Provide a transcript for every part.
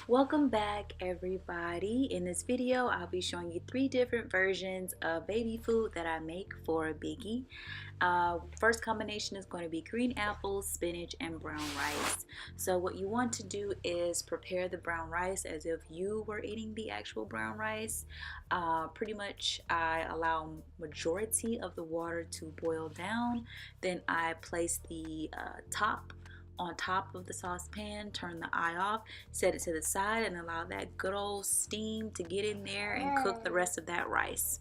Welcome back, everybody. In this video I'll be showing you 3 different versions of baby food that I make for a biggie. First combination is going to be green apples, spinach, and brown rice. So what you want to do is prepare the brown rice as if you were eating the actual brown rice. Pretty much I allow majority of the water to boil down. Then I place the top on top of the saucepan, turn the eye off, set it to the side, and allow that good old steam to get in there and cook the rest of that rice.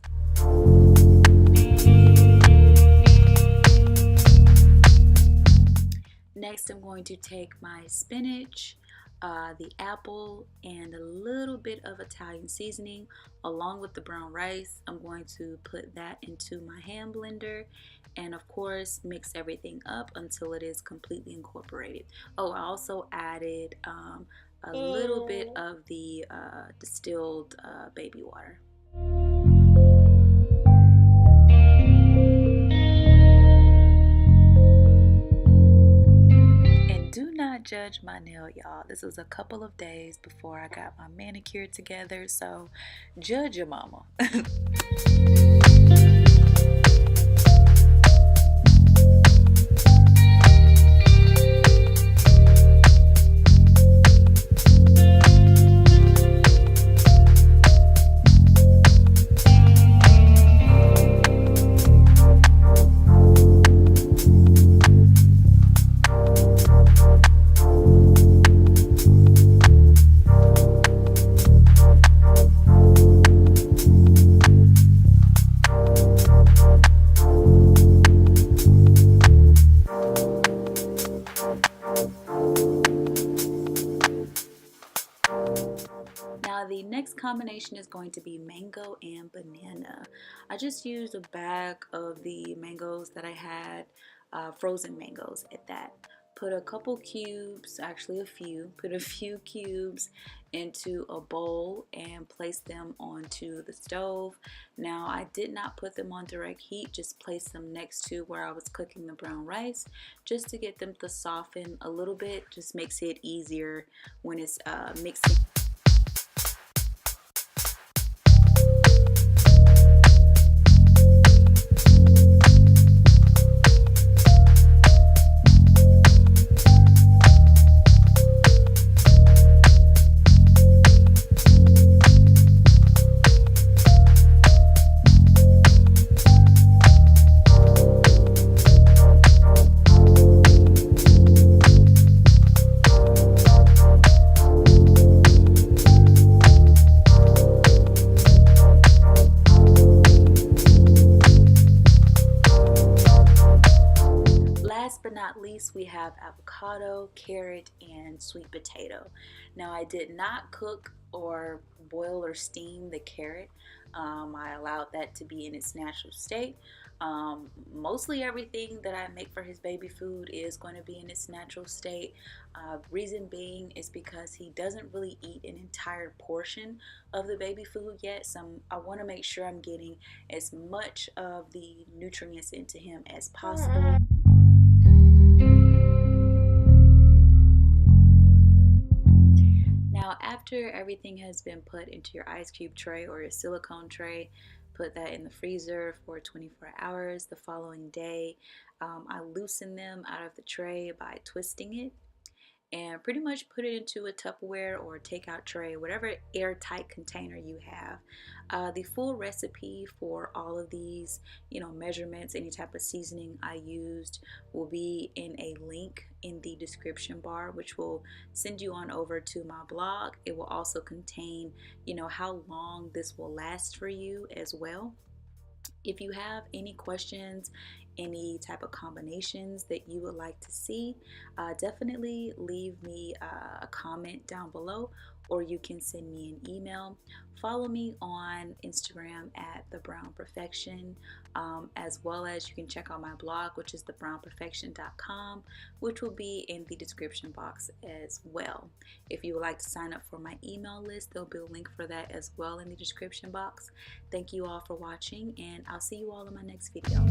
Next, I'm going to take my spinach, the apple, and a little bit of Italian seasoning along with the brown rice. I'm going to put that into my hand blender and of course mix everything up until it is completely incorporated. Oh, I also added a little bit of the distilled baby water. Do not judge my nail, y'all. This was a couple of days before I got my manicure together, so judge your mama. Now the next combination is going to be mango and banana. I just used a bag of the mangoes that I had, frozen mangoes at that. Put a couple cubes, actually put a few cubes into a bowl and place them onto the stove. Now I did not put them on direct heat, just placed them next to where I was cooking the brown rice just to get them to soften a little bit. Just makes it easier when it's mixing. Last but not least, we have avocado, carrot, and sweet potato. Now I did not cook or boil or steam the carrot. I allowed that to be in its natural state. Mostly everything that I make for his baby food is going to be in its natural state. Reason being is because he doesn't really eat an entire portion of the baby food yet, so I want to make sure I'm getting as much of the nutrients into him as possible. Now after everything has been put into your ice cube tray or your silicone tray, put that in the freezer for 24 hours. The following day, I loosen them out of the tray by twisting it and pretty much put it into a Tupperware or a takeout tray, whatever airtight container you have. The full recipe for all of these, measurements, any type of seasoning I used will be in a link in the description bar, which will send you on over to my blog. It will also contain, how long this will last for you as well. If you have any questions, any type of combinations that you would like to see, definitely leave me a comment down below, or you can send me an email. Follow me on Instagram at The Brown Perfection, as well as you can check out my blog, which is thebrownperfection.com, which will be in the description box as well. If you would like to sign up for my email list, there'll be a link for that as well in the description box. Thank you all for watching, and I'll see you all in my next video.